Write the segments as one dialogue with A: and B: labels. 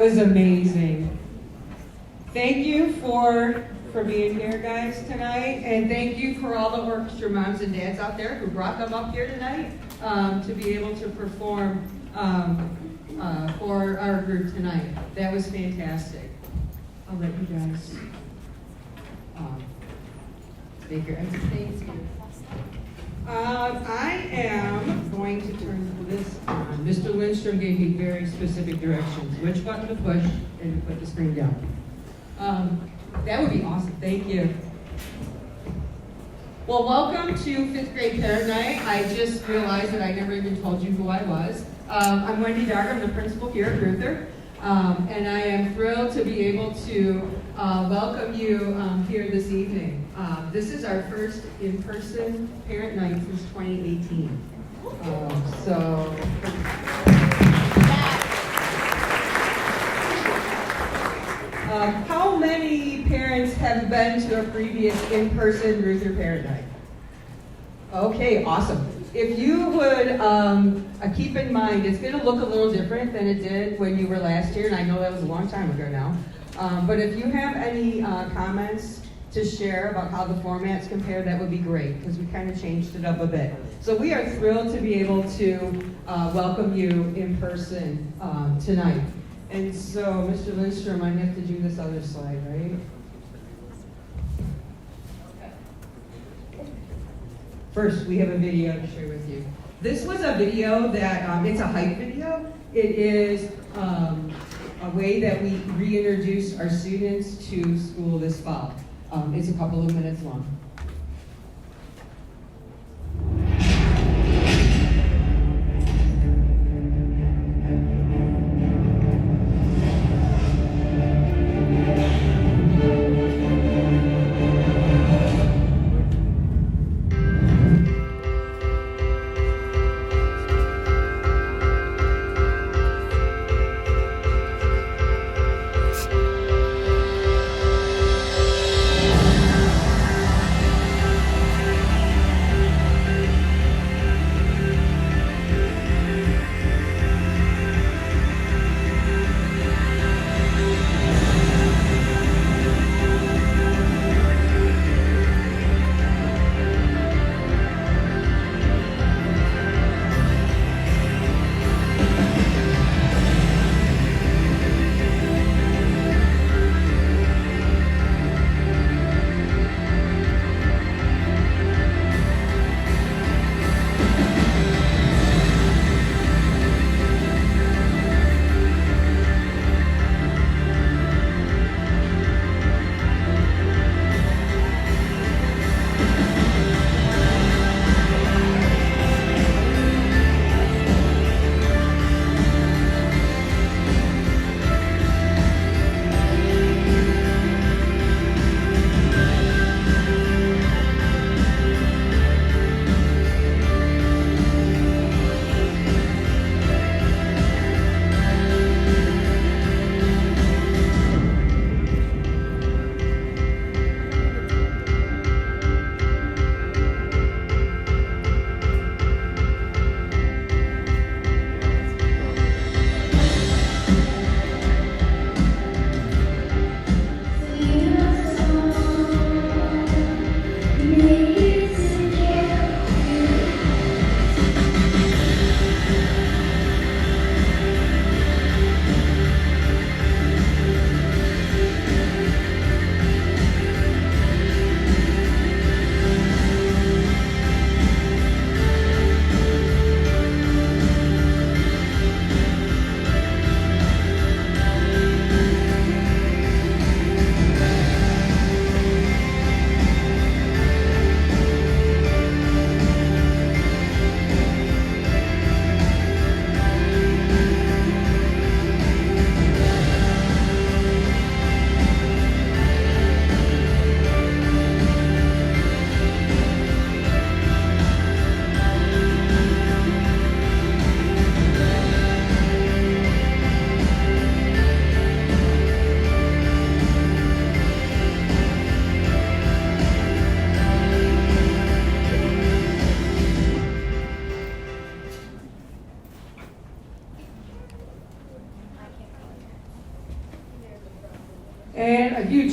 A: was amazing. Thank you for being here, guys, tonight, and thank you for all the orchestra moms and dads out there who brought them up here tonight to be able to perform for our group tonight. That was fantastic. I'll let you guys make your exit. Thank you. I am going to turn this on. Mr. Lindstrom gave me very specific directions, which button to push and to put the screen down. That would be awesome. Thank you. Well, welcome to 5th grade parent night. I just realized that I never even told you who I was. I'm Wendy Darger. I'm the principal here at Reuther. And I am thrilled to be able to welcome you here this evening. This is our first in-person parent night since 2018. How many parents have been to a previous in-person Reuther parent night? Okay, awesome. If you would keep in mind, it's going to look a little different than it did when you were last year, and I know that was a long time ago now. But if you have any comments to share about how the formats compare, that would be great, because we kind of changed it up a bit. So we are thrilled to be able to welcome you in person tonight. And so, Mr. Lindstrom, I have to do this other slide, right? First, we have a video to share with you. This was a video that, it's a hype video. It is a way that we reintroduce our students to school this fall. It's a couple of minutes long.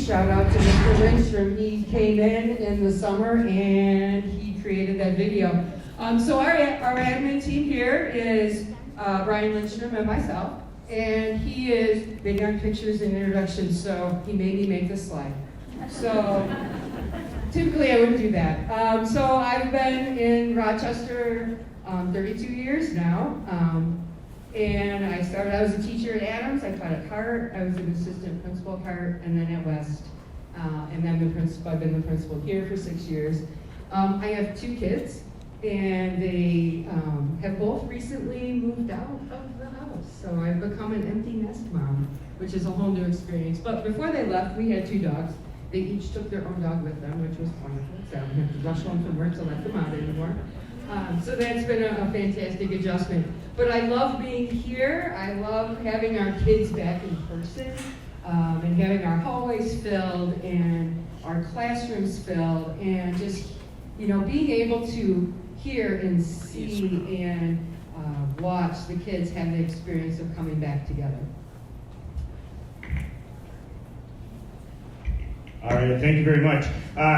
A: shout out to Mr. Lindstrom. He came in the summer and he created that video. So our admin team here is Brian Lindstrom and myself, and he is big on pictures and introductions, so he made me make this slide. So typically I wouldn't do that. So I've been in Rochester 32 years now, and I started out as a teacher at Adams. I taught at Hart. I was an assistant principal at Hart, and then at West, and then I've been the principal here for 6 years. I have 2 kids, and they have both recently moved out of the house. So I've become an empty nest mom, which is a whole new experience. But before they left, we had 2 dogs. They each took their own dog with them, which was wonderful. So I don't have to rush home from work to let them out anymore. So that's been a fantastic adjustment. But I love being here. I love having our kids back in person, and having our hallways filled and our classrooms filled, and just, being able to hear and see and watch the kids have the experience of coming back together.
B: All right, thank you very much.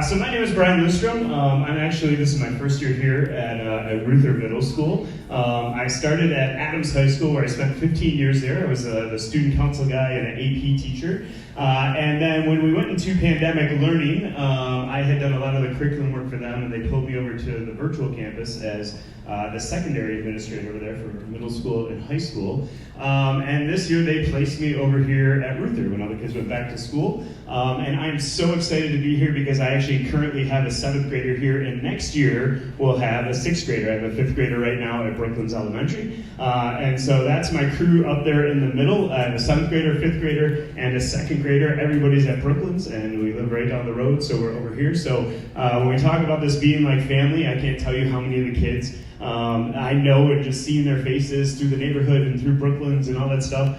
B: So my name is Brian Lindstrom. This is my first year here at Reuther Middle School. I started at Adams High School, where I spent 15 years there. I was the student council guy and an AP teacher. And then when we went into pandemic learning, I had done a lot of the curriculum work for them, and they pulled me over to the virtual campus as the secondary administrator over there for middle school and high school. And this year they placed me over here at Reuther when all the kids went back to school. And I'm so excited to be here because I actually currently have a 7th grader here, and next year we'll have a 6th grader. I have a 5th grader right now at Brooklands Elementary. And so that's my crew up there in the middle. I have a 7th grader, 5th grader, and a 2nd grader. Everybody's at Brooklands, and we live right down the road, so we're over here. So when we talk about this being like family, I can't tell you how many of the kids I know, and just seeing their faces through the neighborhood and through Brooklands and all that stuff.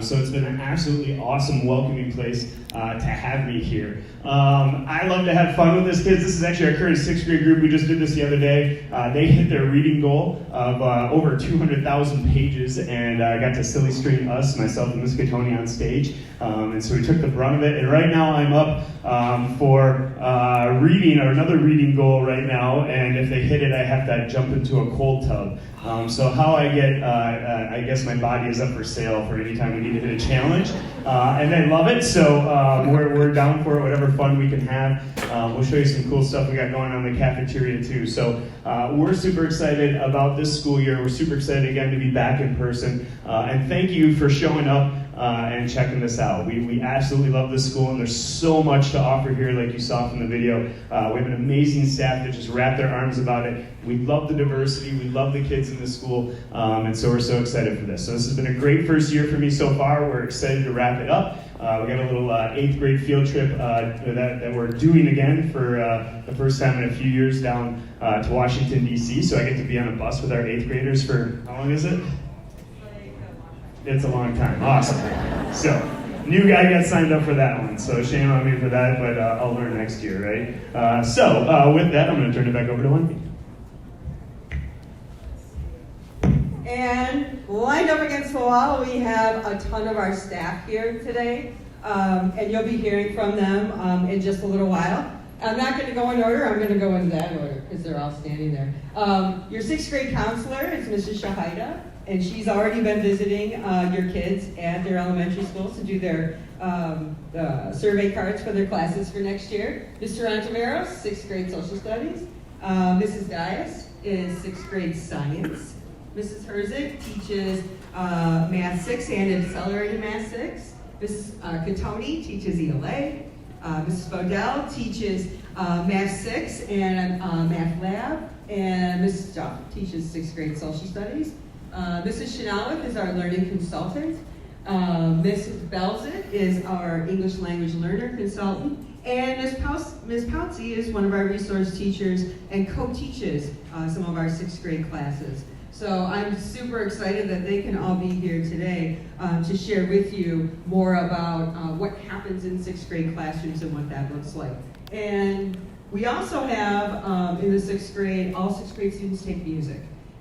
B: So it's been an absolutely awesome, welcoming place to have me here. I love to have fun with this kids. This is actually our current 6th grade group. We just did this the other day. They hit their reading goal of over 200,000 pages, and got to silly string us, myself and Miss Catoni, on stage. And so we took the brunt of it. And right now I'm up for reading, or another reading goal right now. And if they hit it, I have to jump into a cold tub. So how I get, I guess my body is up for sale for any time we need to hit a challenge. And they love it, so we're down for it, whatever fun we can have. We'll show you some cool stuff we got going on in the cafeteria too. So we're super excited about this school year. We're super excited again to be back in person. And thank you for showing up and checking this out. We absolutely love this school, and there's so much to offer here, like you saw from the video. We have an amazing staff that just wrap their arms about it. We love the diversity. We love the kids in this school, and so we're so excited for this. So this has been a great first year for me so far. We're excited to wrap it up. We got a little 8th grade field trip that we're doing again for the first time in a few years down to Washington, D.C. So I get to be on a bus with our 8th graders for, how long is it? It's a long time. Awesome. So, new guy got signed up for that one, so shame on me for that, but I'll learn next year, right? So, with that, I'm going to turn it back over to Wendy.
A: And lined up against the wall, we have a ton of our staff here today, and you'll be hearing from them in just a little while. I'm not going to go in order, I'm going to go in that order, because they're all standing there. Your 6th grade counselor is Mrs. Shahida, and she's already been visiting your kids at their elementary schools to do their survey cards for their classes for next year. Mr. Antaveros, 6th grade social studies. Mrs. Dias is 6th grade science. Mrs. Herzig teaches Math 6 and Accelerated Math 6. Mrs. Catoni teaches ELA. Mrs. Bodell teaches Math 6 and Math Lab. And Mrs. Duff teaches 6th grade social studies. Mrs. Chanalik is our learning consultant. Mrs. Belzit is our English language learner consultant. And Ms. Poutsey is one of our resource teachers and co-teaches some of our 6th grade classes. So I'm super excited that they can all be here today to share with you more about what happens in 6th grade classrooms and what that looks like. And we also have in the 6th grade, all 6th grade students take music.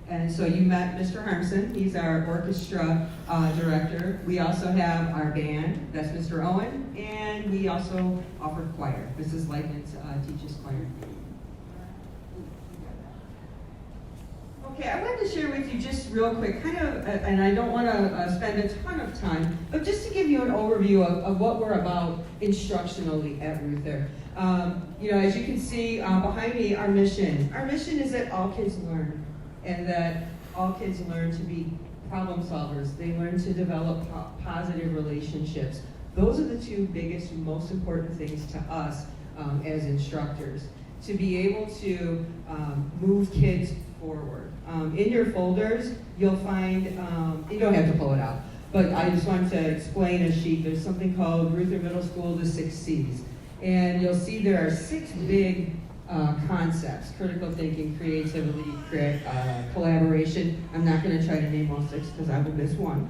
A: And so you met Mr. Harmson, he's our orchestra director. We also have our band, that's Mr. Owen, and we also offer choir. Mrs. Leibniz teaches choir. Okay, I wanted to share with you just real quick, kind of, and I don't want to spend a ton of time, but just to give you an overview of what we're about instructionally at Reuther. As you can see behind me, our mission is that all kids learn, and that all kids learn to be problem solvers. They learn to develop positive relationships. Those are the two biggest, most important things to us as instructors, to be able to move kids forward. In your folders, you'll find, you don't have to pull it out, but I just wanted to explain a sheet. There's something called Reuther Middle School, the 6 C's. And you'll see there are 6 big concepts: critical thinking, creativity, collaboration. I'm not going to try to name all 6 because I will miss one.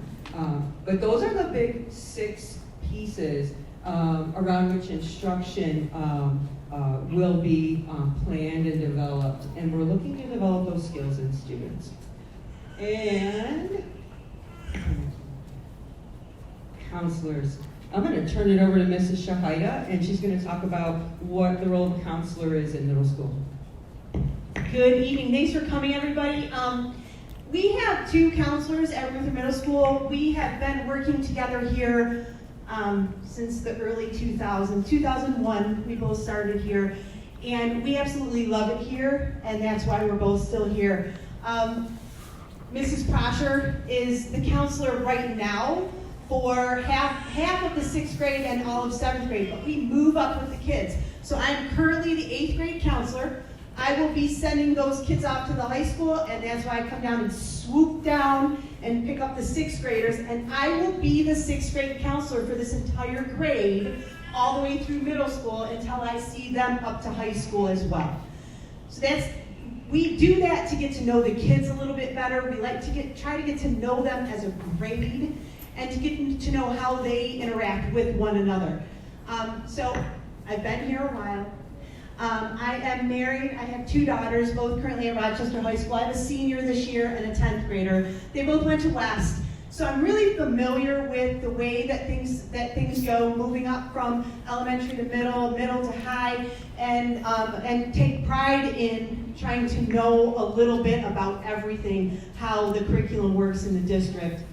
A: But those are the big 6 pieces around which instruction will be planned and developed. And we're looking to develop those skills in students. And counselors. I'm going to turn it over to Mrs. Shahida, and she's going to talk about what the role of a counselor is in middle school.
C: Good evening. Thanks for coming, everybody. We have 2 counselors at Reuther Middle School. We have been working together here since the early 2000s. 2001, we both started here, and we absolutely love it here, and that's why we're both still here. Mrs. Prosher is the counselor right now for half of the 6th grade and all of 7th grade, but we move up with the kids. So I'm currently the 8th grade counselor. I will be sending those kids off to the high school, and that's why I come down and swoop down and pick up the 6th graders, and I will be the 6th grade counselor for this entire grade all the way through middle school until I see them up to high school as well. So we do that to get to know the kids a little bit better. We like to try to get to know them as a grade, and to get to know how they interact with one another. So I've been here a while. I am married. I have 2 daughters, both currently at Rochester High School. I have a senior this year and a 10th grader. They both went to West. So I'm really familiar with the way that things go, moving up from elementary to middle to high, and take pride in trying to know a little bit about everything, how the curriculum works in the district.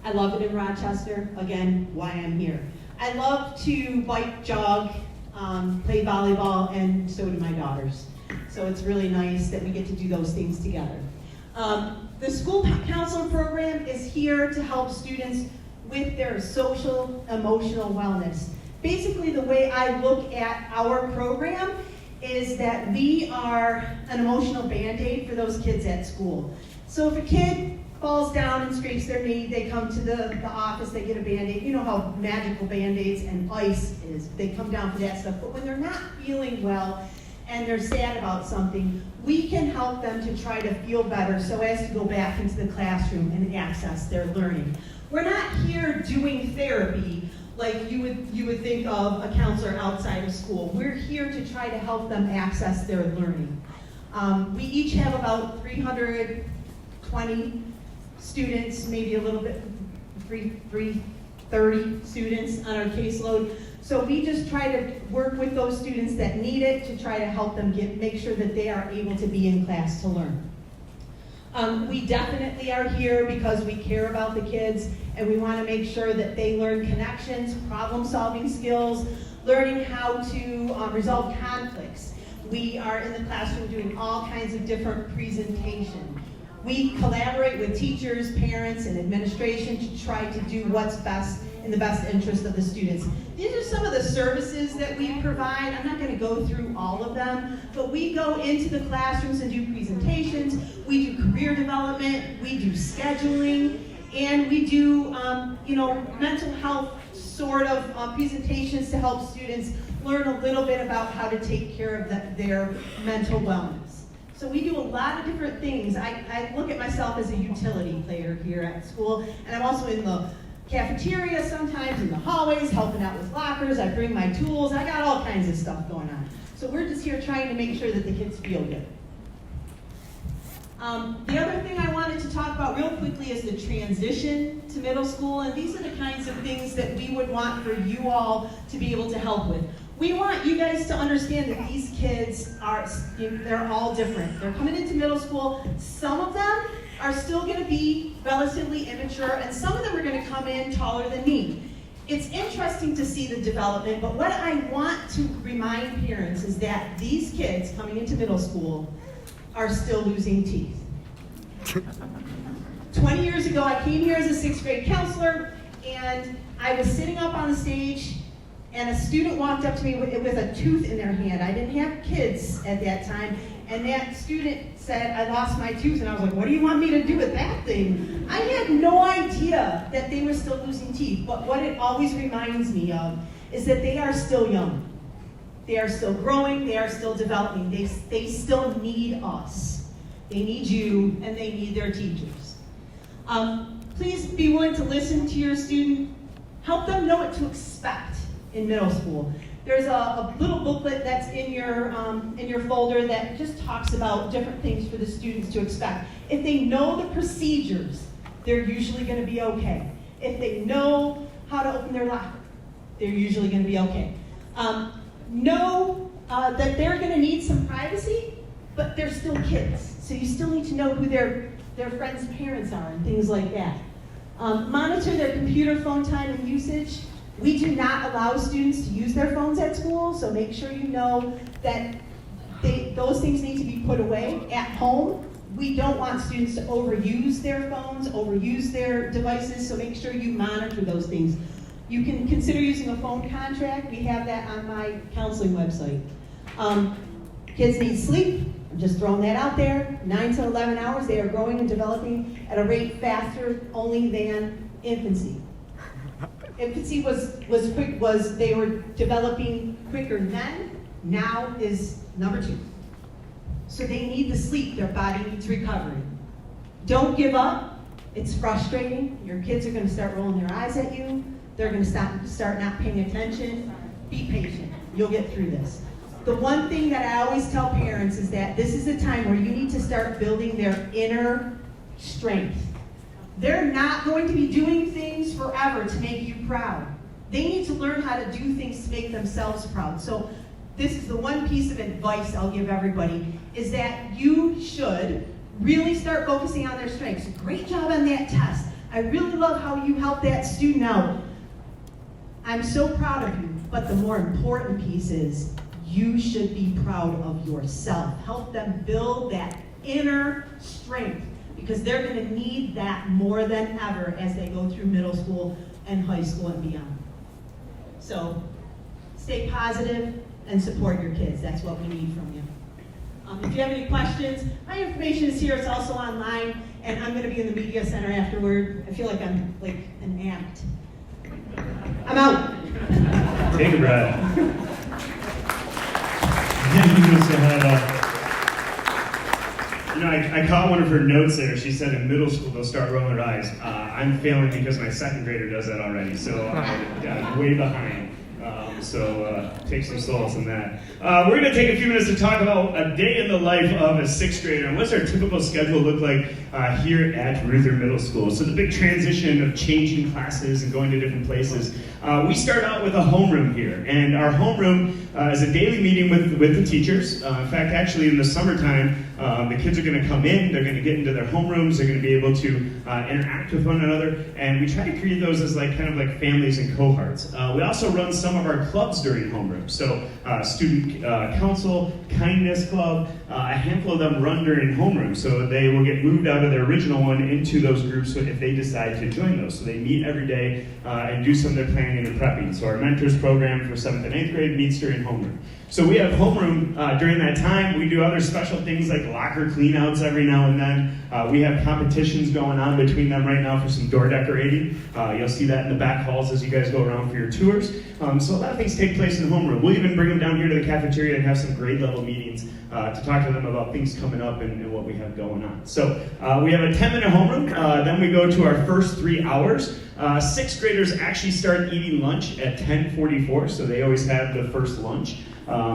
C: I love it in Rochester, again, why I'm here. I love to bike, jog, play volleyball, and so do my daughters. So it's really nice that we get to do those things together. The school counselor program is here to help students with their social, emotional wellness. Basically, the way I look at our program is that we are an emotional Band-Aid for those kids at school. So if a kid falls down and scrapes their knee, they come to the office, they get a Band-Aid. You know how magical Band-Aids and ice is. They come down for that stuff. But when they're not feeling well and they're sad about something, we can help them to try to feel better so as to go back into the classroom and access their learning. We're not here doing therapy like you would think of a counselor outside of school. We're here to try to help them access their learning. We each have about 320 students, maybe a little bit, 330 students on our caseload. So we just try to work with those students that need it to try to help them make sure that they are able to be in class to learn. We definitely are here because we care about the kids, and we want to make sure that they learn connections, problem-solving skills, learning how to resolve conflicts. We are in the classroom doing all kinds of different presentations. We collaborate with teachers, parents, and administration to try to do what's best in the best interest of the students. These are some of the services that we provide. I'm not going to go through all of them, but we go into the classrooms and do presentations. We do career development. We do scheduling, and we do, mental health sort of presentations to help students learn a little bit about how to take care of their mental wellness. So we do a lot of different things. I look at myself as a utility player here at school, and I'm also in the cafeteria sometimes, in the hallways, helping out with lockers. I bring my tools. I got all kinds of stuff going on. So we're just here trying to make sure that the kids feel good. The other thing I wanted to talk about real quickly is the transition to middle school, and these are the kinds of things that we would want for you all to be able to help with. We want you guys to understand that these kids they're all different. They're coming into middle school. Some of them are still going to be relatively immature, and some of them are going to come in taller than me. It's interesting to see the development, but what I want to remind parents is that these kids coming into middle school are still losing teeth. 20 years ago, I came here as a 6th grade counselor, and I was sitting up on the stage, and a student walked up to me with a tooth in their hand. I didn't have kids at that time, and that student said, I lost my tooth, and I was like, what do you want me to do with that thing? I had no idea that they were still losing teeth, but what it always reminds me of is that they are still young. They are still growing, they are still developing. They still need us. They need you, and they need their teachers. Please be willing to listen to your student. Help them know what to expect in middle school. There's a little booklet that's in your folder that just talks about different things for the students to expect. If they know the procedures, they're usually going to be okay. If they know how to open their locker, they're usually going to be okay. Know that they're going to need some privacy, but they're still kids. So you still need to know who their friends' parents are and things like that. Monitor their computer phone time and usage. We do not allow students to use their phones at school, so make sure you know that those things need to be put away. At home, we don't want students to overuse their phones, overuse their devices, so make sure you monitor those things. You can consider using a phone contract. We have that on my counseling website. Kids need sleep. I'm just throwing that out there. 9 to 11 hours. They are growing and developing at a rate faster only than infancy. Infancy they were developing quicker then. Now is number 2. So they need the sleep. Their body needs recovery. Don't give up. It's frustrating. Your kids are going to start rolling their eyes at you. They're going to start not paying attention. Be patient. You'll get through this. The one thing that I always tell parents is that this is a time where you need to start building their inner strength. They're not going to be doing things forever to make you proud. They need to learn how to do things to make themselves proud. So this is the one piece of advice I'll give everybody, is that you should really start focusing on their strengths. Great job on that test. I really love how you helped that student out. I'm so proud of you, but the more important piece is you should be proud of yourself. Help them build that inner strength, because they're going to need that more than ever as they go through middle school and high school and beyond. So stay positive and support your kids. That's what we need from you. If you have any questions, my information is here. It's also online, and I'm going to be in the media center afterward. I feel like I'm like an act. I'm out.
B: Take a breath. I caught one of her notes there. She said in middle school they'll start rolling their eyes. I'm failing because my 2nd grader does that already, so I'm way behind. So take some solace in that. We're going to take a few minutes to talk about a day in the life of a 6th grader. And what's our typical schedule look like here at Reuther Middle School? So the big transition of changing classes and going to different places. We start out with a homeroom here. And our homeroom is a daily meeting with the teachers. In fact, actually in the summertime, the kids are going to come in, they're going to get into their homerooms, they're going to be able to interact with one another, and we try to create those as kind of like families and cohorts. We also run some of our clubs during homeroom. So student council, kindness club, a handful of them run during homeroom. So they will get moved out of their original one into those groups if they decide to join those. So they meet every day and do some of their planning and prepping. So our mentors program for 7th and 8th grade meets during homeroom. So we have homeroom during that time. We do other special things like locker cleanouts every now and then. We have competitions going on between them right now for some door decorating. You'll see that in the back halls as you guys go around for your tours. So a lot of things take place in homeroom. We'll even bring them down here to the cafeteria and have some grade level meetings to talk to them about things coming up and what we have going on. So we have a 10-minute homeroom. Then we go to our first 3 hours. 6th graders actually start eating lunch at 10:44, so they always have the first lunch.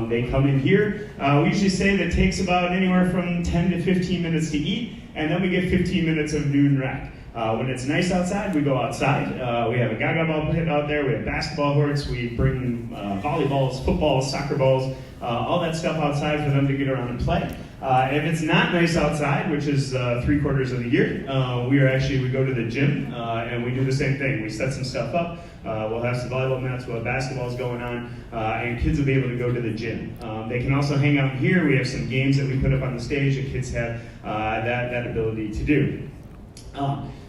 B: They come in here. We usually say that it takes about anywhere from 10 to 15 minutes to eat, and then we get 15 minutes of noon rec. When it's nice outside, we go outside. We have a gaga ball pit out there. We have basketball courts. We bring volleyballs, footballs, soccer balls, all that stuff outside for them to get around and play. If it's not nice outside, which is 3/4 of the year, we go to the gym and we do the same thing. We set some stuff up. We'll have some volleyball mats. We'll have basketballs going on, and kids will be able to go to the gym. They can also hang out here. We have some games that we put up on the stage that kids have that ability to do.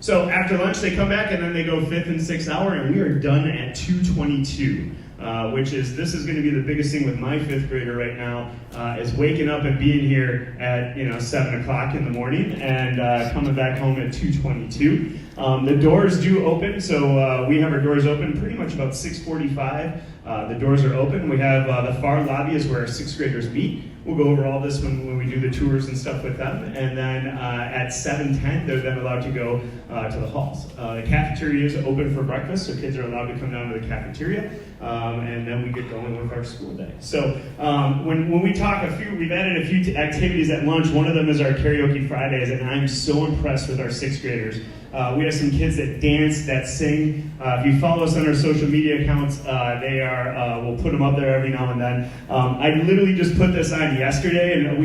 B: So after lunch, they come back and then they go 5th and 6th hour, and we are done at 2:22. This is going to be the biggest thing with my 5th grader right now, is waking up and being here at 7 o'clock in the morning and coming back home at 2:22. The doors do open, so we have our doors open pretty much about 6:45. The doors are open. We have the far lobby is where our 6th graders meet. We'll go over all this when we do the tours and stuff with them. And then at 7:10, they're then allowed to go to the halls. The cafeteria is open for breakfast, so kids are allowed to come down to the cafeteria. And then we get going with our school day. So when we talk we've added a few activities at lunch. One of them is our Karaoke Fridays, and I'm so impressed with our 6th graders. We have some kids that dance, that sing. If you follow us on our social media accounts, we'll put them up there every now and then. I literally just put this on yesterday, and it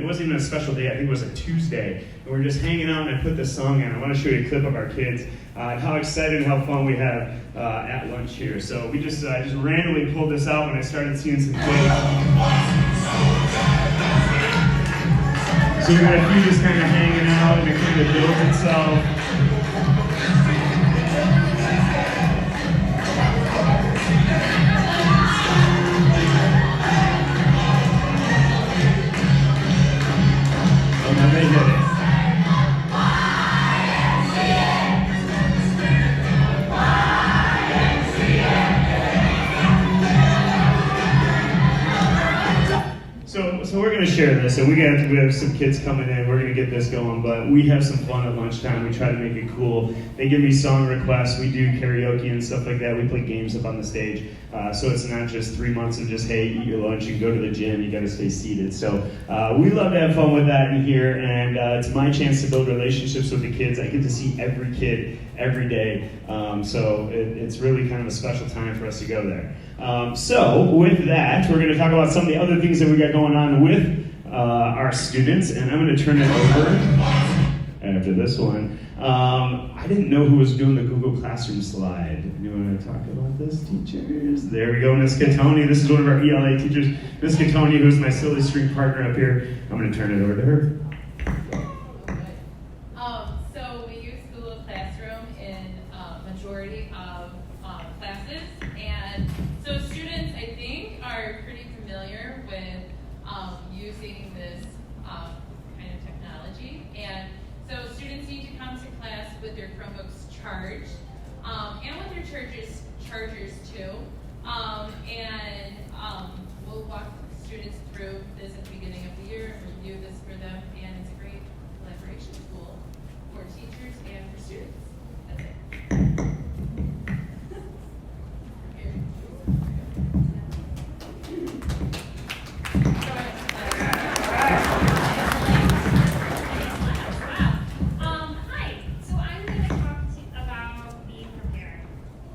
B: wasn't even a special day. I think it was a Tuesday. And we're just hanging out, and I put this song on. I want to show you a clip of our kids, and how excited and how fun we have at lunch here. So we just randomly pulled this out when I started seeing some kids. So we got a few just kind of hanging out, and it kind of builds itself. And then they hit it. So we're going to share this, and we have some kids coming in. We're going to get this going, but we have some fun at lunchtime. We try to make it cool. They give me song requests. We do karaoke and stuff like that. We play games up on the stage. So it's not just 3 months of just, hey, eat your lunch and go to the gym. You got to stay seated. So we love to have fun with that in here, and it's my chance to build relationships with the kids. I get to see every kid every day. So it's really kind of a special time for us to go there. So with that, we're going to talk about some of the other things that we got going on with our students, and I'm going to turn it over after this one. I didn't know who was doing the Google Classroom slide. You want to talk about this, teachers? There we go, Ms. Catoni. This is one of our ELA teachers. Ms. Catoni, who's my silly string partner up here. I'm going to turn it over to her.
D: So we use Google Classroom in majority of classes, and so students, I think, are pretty familiar with using this kind of technology. And so students need to come to class with their Chromebooks charged, and with their chargers too. We'll walk students through this at the beginning of the year and review this for them, and it's a great collaboration tool for teachers and for students. That's it.
E: Hi. So I'm going to talk about being prepared.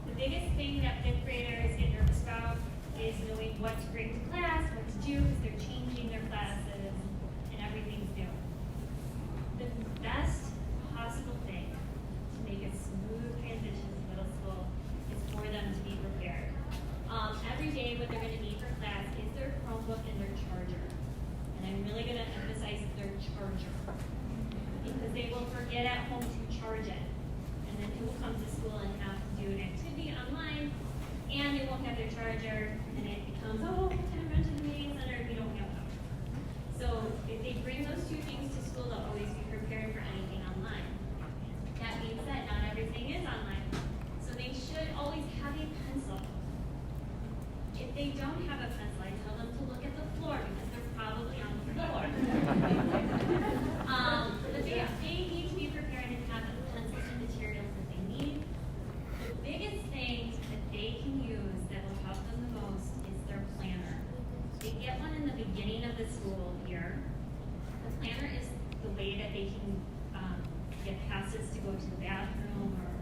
E: The biggest thing that 5th graders get nervous about is knowing what to bring to class, what to do, because they're changing their classes and everything's new. The best possible thing to make a smooth transition to middle school is for them to be prepared. Every day what they're going to need for class is their Chromebook and their charger. And I'm really going to emphasize their charger, because they will forget at home to charge it. And then they will come to school and have to do an activity online, and they won't have their charger, and it becomes, oh, what time run to the meeting center if we don't have them. So if they bring those two things to school, they'll always be prepared for anything online. That being said, not everything is online. So they should always have a pencil. If they don't have a pencil, I tell them to look at the floor, because they're probably on the floor. But they need to be prepared and have the pencils and materials that they need. The biggest thing that they can use that will help them the most is their planner. the school year. The planner is the way that they can get passes to go to the bathroom or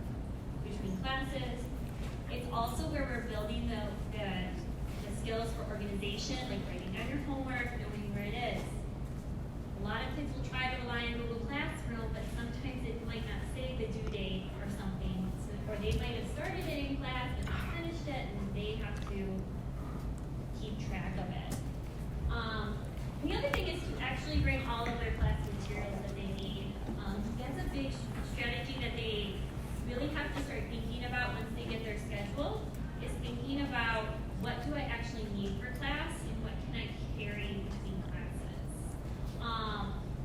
E: between classes. It's also where we're building the skills for organization, like writing down your homework, knowing where it is. A lot of kids will try to rely on Google Classroom, but sometimes it might not say the due date or something, or they might have started it in class and not finished it, and they have to keep track of it. The other thing is to actually bring all of their class materials that they need. That's a big strategy that they really have to start thinking about once they get their schedule, is thinking about what do I actually need for class and what can I carry between classes.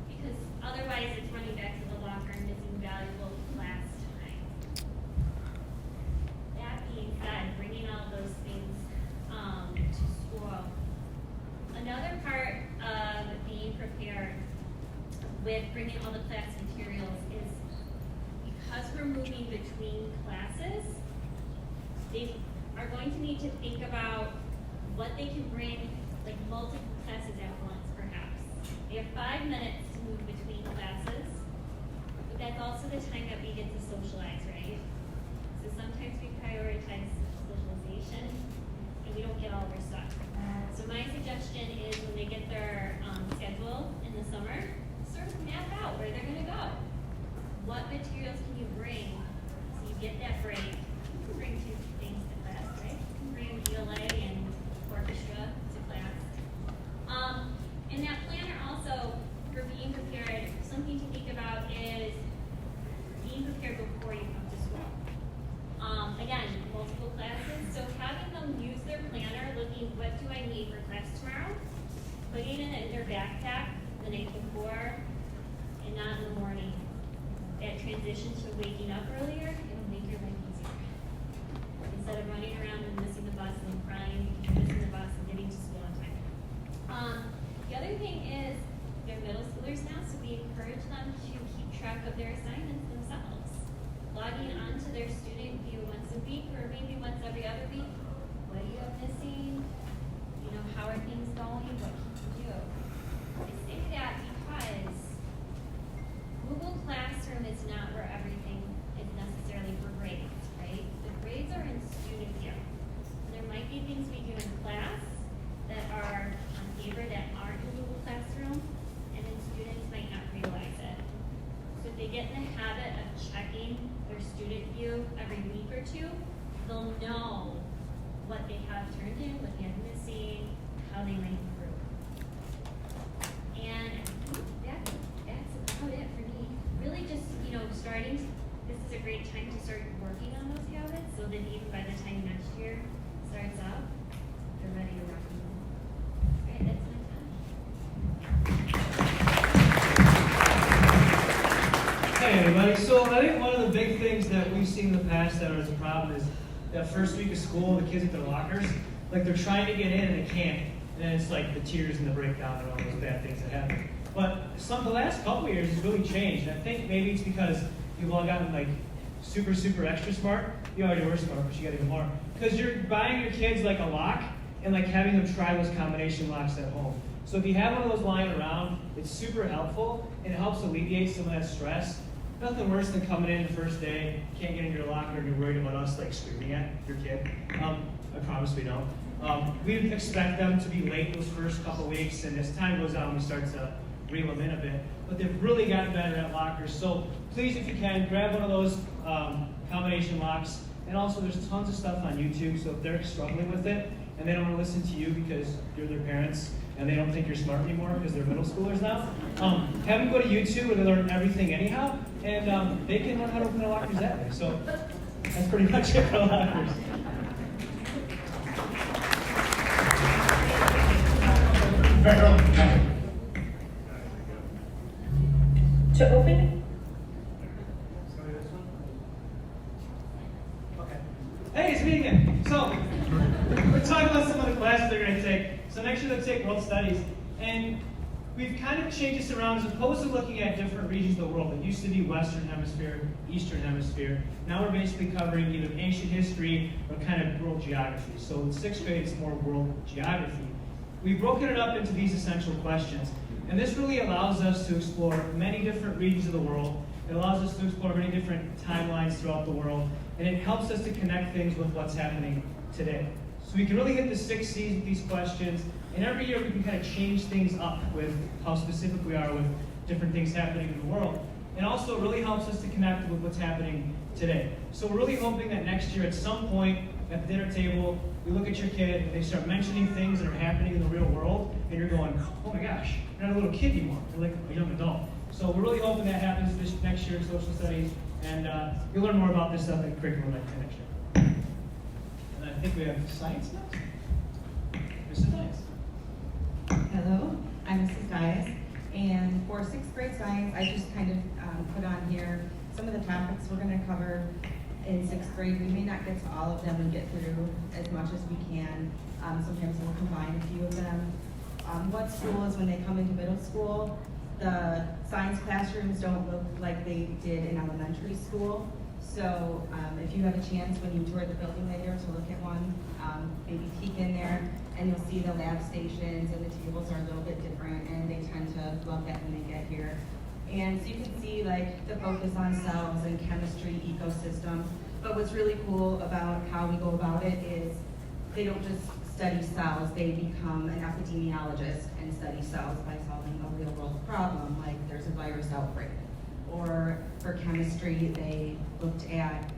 E: Because otherwise it's running back to the locker and missing valuable class time. That being said, bringing all those things to school. Another part of being prepared with bringing all the class materials is because we're moving between classes, they are going to need to think about what they can bring, like multiple classes at once, perhaps. They have 5 minutes to move between classes, but that's also the time that we get to socialize, right? So sometimes we prioritize socialization, and we don't get all of our stuff. So my suggestion is when they get their schedule in the summer, sort of map out where they're going to go. What materials can you bring so you get that break? You can bring 2 things to class, right? You can bring ELA and orchestra to class. And that planner also, for being prepared, something to think about is being prepared before you come to school. Again, multiple classes, so having them use their planner, looking what do I need for class tomorrow, putting it in their backpack the night before, and not in the morning. That transition to waking up earlier, it'll make your life easier. Instead of running around and missing the bus and crying because you're missing the bus and getting to school on time. The other thing is, they're middle schoolers now, so we encourage them to keep track of their assignments themselves. Logging onto their student view once a week or maybe once every other week. What are you missing? You know, how are things going? What can you do? I say that because Google Classroom is not where everything is necessarily for grades, right? The grades are in student view. There might be things we do in class that are on paper that aren't in Google Classroom, and then students might not realize it. So if they get in the habit of checking their student view every week or 2, they'll know what they have turned in, what they are missing, how they might improve. And that's about it for me. Really just, starting, this is a great time to start working on those habits so that even by the time next year starts out, they're ready to rock and roll. All right, that's my time.
F: Hey everybody, so I think one of the big things that we've seen in the past that was a problem is that first week of school, the kids at their lockers, like they're trying to get in and they can't. And then it's like the tears and the breakdown and all those bad things that happen. But the last couple of years has really changed. And I think maybe it's because you've all gotten like super extra smart. You already were smart, but you got even more. Because you're buying your kids like a lock and like having them try those combination locks at home. So if you have one of those lying around, it's super helpful and it helps alleviate some of that stress. Nothing worse than coming in the first day, can't get into your locker, and you're worried about us like screaming at your kid. I promise we don't. We expect them to be late those first couple weeks, and as time goes on, we start to reel them in a bit. But they've really gotten better at lockers. So please, if you can, grab one of those combination locks. And also, there's tons of stuff on YouTube. So if they're struggling with it and they don't want to listen to you because you're their parents and they don't think you're smart anymore because they're middle schoolers now, have them go to YouTube where they learn everything anyhow, and they can learn how to open their lockers that way. So that's pretty much it for lockers.
G: To open?
F: Okay. Hey, it's me again. So, we're talking about some of the classes they're going to take. So next year they'll take World Studies. And we've kind of changed this around as opposed to looking at different regions of the world. It used to be Western Hemisphere, Eastern Hemisphere. Now we're basically covering either ancient history or kind of world geography. So in 6th grade, it's more world geography. We've broken it up into these essential questions. And this really allows us to explore many different regions of the world. It allows us to explore many different timelines throughout the world. And it helps us to connect things with what's happening today. So we can really hit the 6 C's with these questions. And every year we can kind of change things up with how specific we are with different things happening in the world. And also it really helps us to connect with what's happening today. So we're really hoping that next year at some point at the dinner table, we look at your kid and they start mentioning things that are happening in the real world, and you're going, oh my gosh, you're not a little kid anymore, you're like a young adult. So we're really hoping that happens this next year in social studies, and you'll learn more about this stuff at curriculum next year. And I think we have science next. Mrs. Dias.
H: Hello, I'm Mrs. Dias, and for 6th grade science, I just kind of put on here some of the topics we're going to cover in 6th grade. We may not get to all of them and get through as much as we can. Sometimes we'll combine a few of them. What school is when they come into middle school, the science classrooms don't look like they did in elementary school. So if you have a chance when you tour the building later to look at one, maybe peek in there, and you'll see the lab stations and the tables are a little bit different, and they tend to love that when they get here. And so you can see like the focus on cells and chemistry, ecosystem. But what's really cool about how we go about it is they don't just study cells, they become an epidemiologist and study cells by solving a real world problem, like there's a virus outbreak. Or for chemistry, they looked at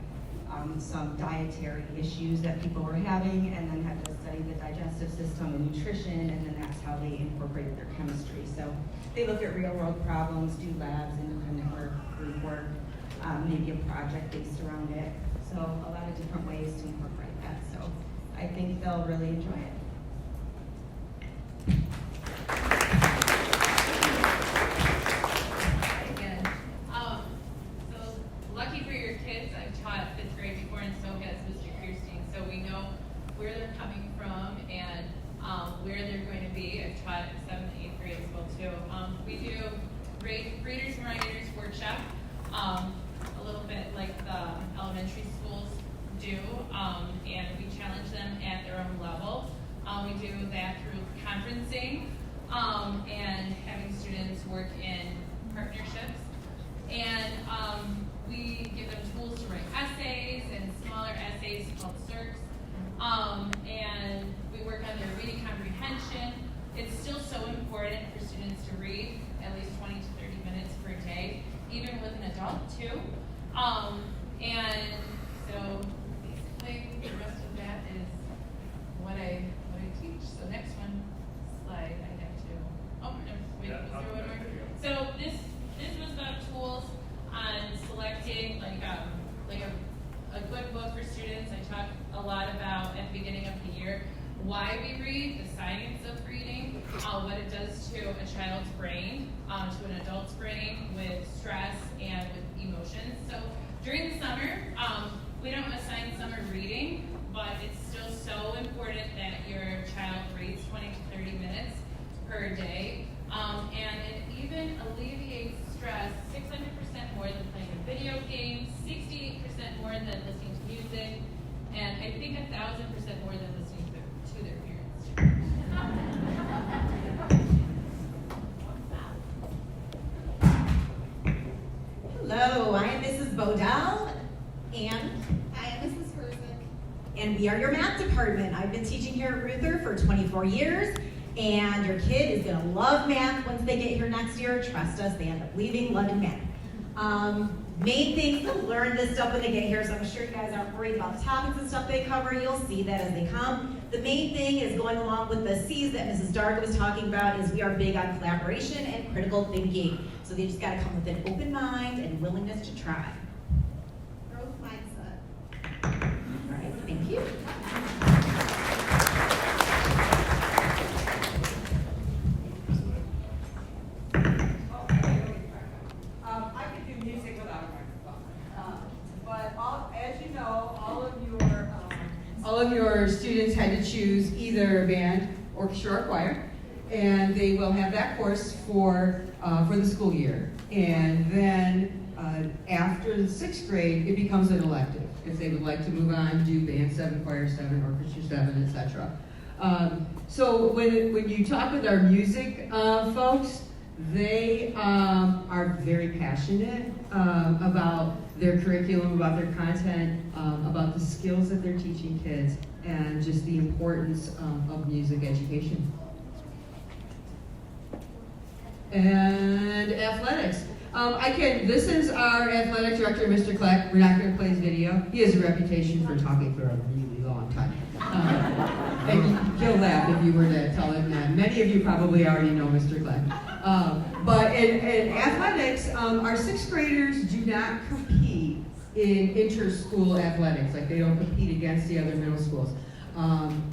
H: some dietary issues that people were having, and then had to study the digestive system and nutrition, and then that's how they incorporated their chemistry. So they look at real world problems, do labs, independent work, group work, maybe a project based around it. So a lot of different ways to incorporate that. So I think they'll really enjoy it.
D: Again, so lucky for your kids, I've taught 5th grade before, and so has Mr. Kirstein. So we know where they're coming from and where they're going to be. I've taught 7th and 8th grade as well too. We do readers and writers workshop, a little bit like the elementary schools do, and we challenge them at their own level. We do that through conferencing and having students work in partnerships. And we give them tools to write essays and smaller essays called circs. And we work on their reading comprehension. It's still so important for students to read at least 20 to 30 minutes per day, even with an adult too. And so basically the rest of that is what I teach. So next slide I have to, wait, was there one more? So this was about tools on selecting like a good book for students. I talk a lot about at the beginning of the year why we read, the science of reading, what it does to a child's brain, to an adult's brain with stress and with emotions. So during the summer, we don't assign summer reading, but it's still so important that your child reads 20 to 30 minutes per day. And it even alleviates stress 600% more than playing a video game, 68% more than listening to music, and I think 1,000% more than listening to their parents.
I: Hello, I am Mrs. Bodell, and
J: I am Mrs. Herzig.
I: and we are your math department. I've been teaching here at Reuther for 24 years, and your kid is gonna love math once they get here next year. Trust us, they end up leaving loving math. Main things to learn this stuff when they get here, so I'm sure you guys aren't worried about the topics and stuff they cover. You'll see that as they come. The main thing is going along with the C's that Mrs. Darga was talking about is we are big on collaboration and critical thinking. So they just gotta come with an open mind and willingness to try.
J: Growth mindset.
I: All right, thank you.
A: I could do music without a microphone. But as you know, all of your students had to choose either band, orchestra, or choir, and they will have that course for the school year. And then after the 6th grade, it becomes an elective if they would like to move on, do band 7, choir 7, orchestra 7, etc. So when you talk with our music folks, they are very passionate about their curriculum, about their content, about the skills that they're teaching kids, and just the importance of music education. And athletics. This is our athletic director, Mr. Kleck. We're not going to play his video. He has a reputation for talking for a really long time. And he'll laugh if you were to tell him that. Many of you probably already know Mr. Kleck. But in athletics, our sixth graders do not compete in inter-school athletics. Like, they don't compete against the other middle schools,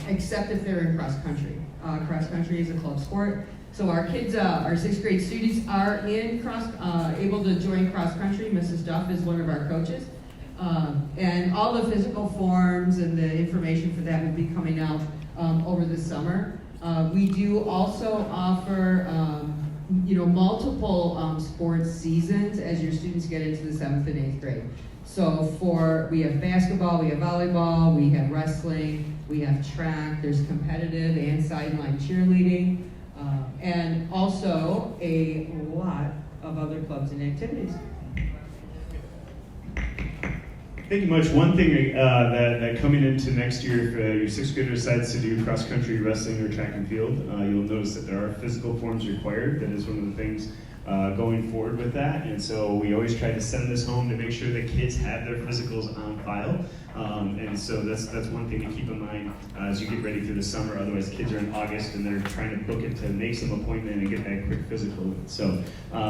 A: except if they're in cross country. Cross country is a club sport. So our kids, our sixth grade students are able to join cross country. Mrs. Duff is one of our coaches. And all the physical forms and the information for that will be coming out over the summer. We do also offer multiple sports seasons as your students get into the 7th and 8th grade. So we have basketball, we have volleyball, we have wrestling, we have track, there's competitive and sideline cheerleading. And also a lot of other clubs and activities.
B: Thank you much. One thing that coming into next year, if your sixth grader decides to do cross-country wrestling or track and field, you'll notice that there are physical forms required. That is one of the things going forward with that. And so we always try to send this home to make sure that kids have their physicals on file. And so that's one thing to keep in mind as you get ready through the summer. Otherwise, kids are in August and they're trying to book it to make some appointment and get that quick physical. So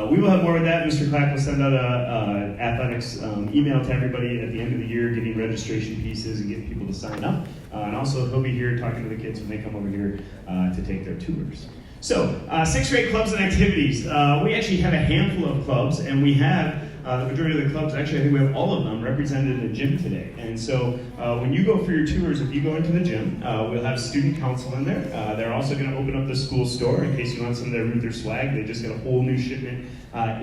B: we will have more of that. Mr. Clack will send out a athletics email to everybody at the end of the year, getting registration pieces and getting people to sign up. And also, he'll be here talking to the kids when they come over here to take their tours. So, sixth grade clubs and activities. We actually have a handful of clubs, and we have the majority of the clubs, actually I think we have all of them represented in the gym today. And so when you go for your tours, if you go into the gym, we'll have student council in there. They're also going to open up the school store in case you want some of their Reuther swag. They just got a whole new shipment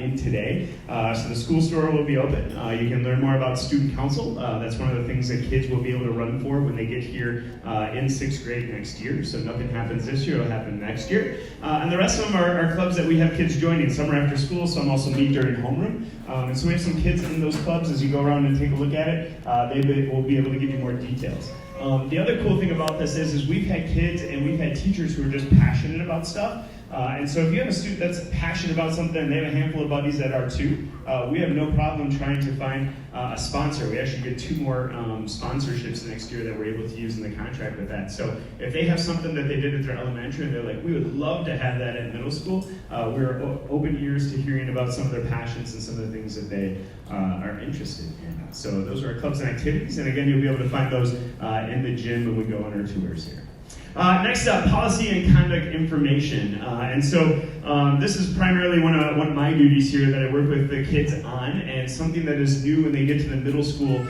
B: in today. So the school store will be open. You can learn more about student council. That's one of the things that kids will be able to run for when they get here in sixth grade next year. So nothing happens this year, it'll happen next year. And the rest of them are clubs that we have kids joining. Some are after school, some also meet during homeroom. And so we have some kids in those clubs. As you go around and take a look at it, they will be able to give you more details. The other cool thing about this is we've had kids and we've had teachers who are just passionate about stuff. And so if you have a student that's passionate about something and they have a handful of buddies that are too, we have no problem trying to find a sponsor. We actually get 2 more sponsorships next year that we're able to use in the contract with that. So if they have something that they did at their elementary and they're like, we would love to have that at middle school, we're open ears to hearing about some of their passions and some of the things that they are interested in. So those are our clubs and activities. And again, you'll be able to find those in the gym when we go on our tours here. Next up, policy and conduct information. And so this is primarily one of my duties here that I work with the kids on, and something that is new when they get to the middle school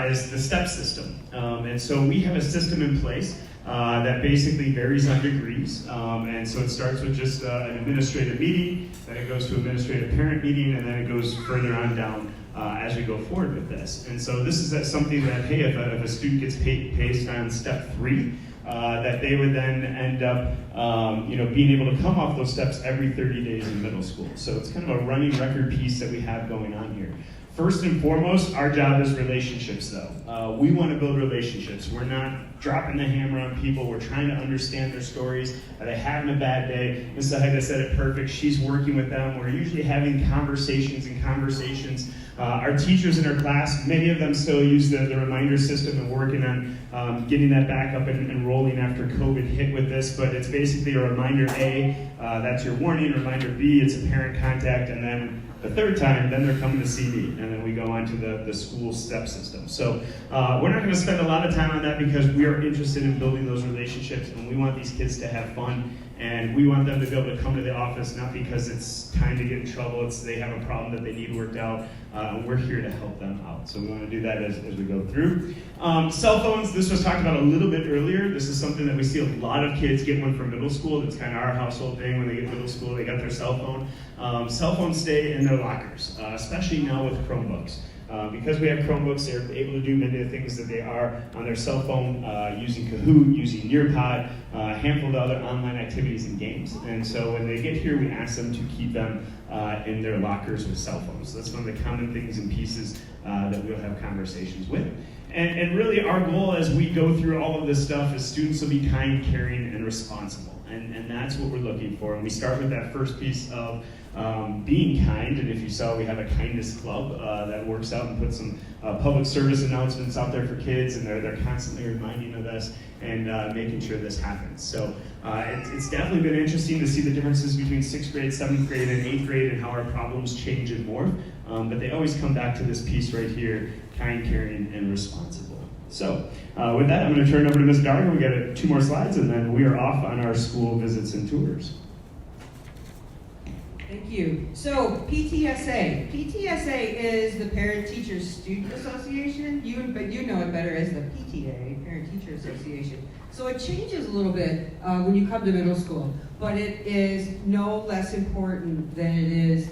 B: is the STEP system. And so we have a system in place that basically varies on degrees. And so it starts with just an administrative meeting, then it goes to administrative parent meeting, and then it goes further on down as we go forward with this. And so this is something that, hey, if a student gets placed on step 3, that they would then end up, being able to come off those steps every 30 days in middle school. So it's kind of a running record piece that we have going on here. First and foremost, our job is relationships, though. We want to build relationships. We're not dropping the hammer on people. We're trying to understand their stories. Are they having a bad day? Mrs. Haida said it perfect. She's working with them. We're usually having conversations. Our teachers in our class, many of them still use the reminder system and working on getting that back up and rolling after COVID hit with this. But it's basically a reminder A, that's your warning. Reminder B, it's a parent contact. And then the third time, then they're coming to see me, and then we go on to the school step system. So we're not going to spend a lot of time on that because we are interested in building those relationships, and we want these kids to have fun, and we want them to be able to come to the office not because it's time to get in trouble, it's they have a problem that they need worked out. We're here to help them out. So we want to do that as we go through. Cell phones, this was talked about a little bit earlier. This is something that we see a lot of kids get one from middle school. That's kind of our household thing. When they get middle school, they got their cell phone. Cell phones stay in their lockers, especially now with Chromebooks. Because we have Chromebooks, they're able to do many of the things that they are on their cell phone, using Kahoot, using Nearpod, a handful of other online activities and games. And so when they get here, we ask them to keep them in their lockers with cell phones. So that's one of the common things and pieces that we'll have conversations with. And really our goal as we go through all of this stuff is students will be kind, caring, and responsible. And that's what we're looking for. And we start with that first piece of being kind. And if you saw, we have a kindness club that works out and puts some public service announcements out there for kids, and they're constantly reminding of us and making sure this happens. So it's definitely been interesting to see the differences between 6th grade, 7th grade, and 8th grade and how our problems change and morph. But they always come back to this piece right here, kind, caring, and responsible. So with that, I'm going to turn it over to Ms. Darger. We got 2 more slides, and then we are off on our school visits and tours.
A: Thank you. So PTSA. PTSA is the Parent Teacher Student Association, but you know it better as the PTA, Parent Teacher Association. So it changes a little bit when you come to middle school, but it is no less important than it is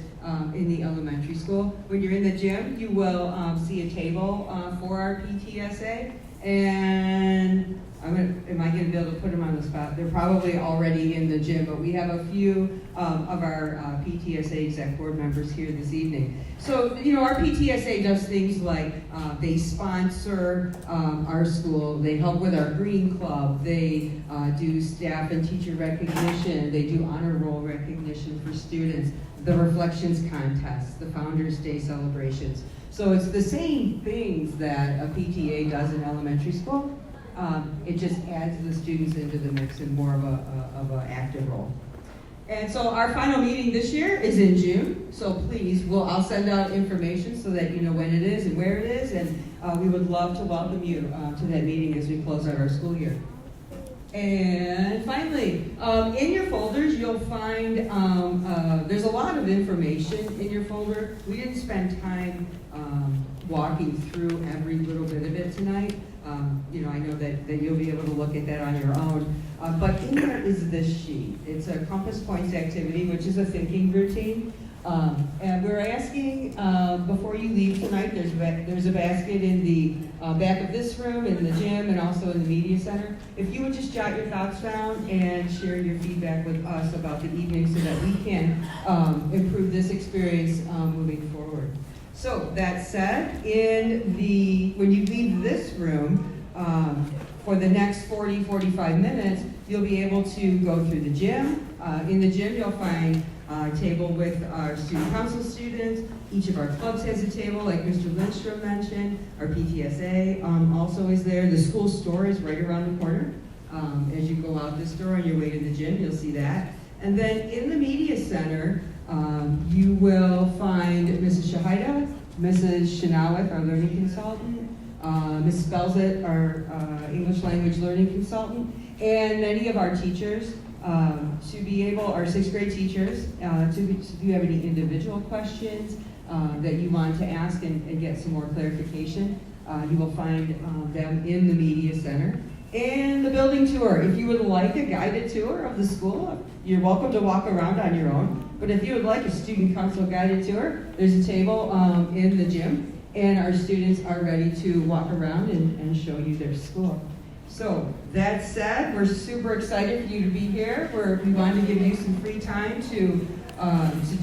A: in the elementary school. When you're in the gym, you will see a table for our PTSA, and am I going to be able to put them on the spot? They're probably already in the gym, but we have a few of our PTSA exec board members here this evening. So, our PTSA does things like they sponsor our school, they help with our Green Club, they do staff and teacher recognition, they do honor roll recognition for students, the reflections contest, the Founders Day celebrations. So it's the same things that a PTA does in elementary school. It just adds the students into the mix in more of an active role. And so our final meeting this year is in June. So please, I'll send out information so that you know when it is and where it is. And we would love to welcome you to that meeting as we close out our school year. And finally, in your folders, you'll find there's a lot of information in your folder. We didn't spend time walking through every little bit of it tonight. I know that you'll be able to look at that on your own. But in there is this sheet. It's a Compass Points activity, which is a thinking routine. And we're asking, before you leave tonight, there's a basket in the back of this room, in the gym, and also in the media center. If you would just jot your thoughts down and share your feedback with us about the evening so that we can improve this experience moving forward. So that said, when you leave this room, for the next 40-45 minutes, you'll be able to go through the gym. In the gym, you'll find a table with our student council students. Each of our clubs has a table, like Mr. Lindstrom mentioned. Our PTSA also is there. The school store is right around the corner. As you go out this door on your way to the gym, you'll see that. And then in the media center, you will find Mrs. Shahida, Mrs. Shanawith, our learning consultant, Ms. Belzit, our English language learning consultant, and many of our teachers to be able, our 6th grade teachers, if you have any individual questions that you want to ask and get some more clarification, you will find them in the media center. And the building tour. If you would like a guided tour of the school, you're welcome to walk around on your own. But if you would like a student council guided tour, there's a table in the gym, and our students are ready to walk around and show you their school. So that said, we're super excited for you to be here. We wanted to give you some free time to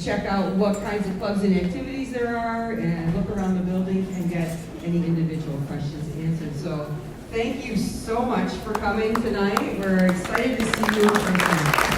A: check out what kinds of clubs and activities there are, and look around the building and get any individual questions answered. So thank you so much for coming tonight. We're excited to see you in person.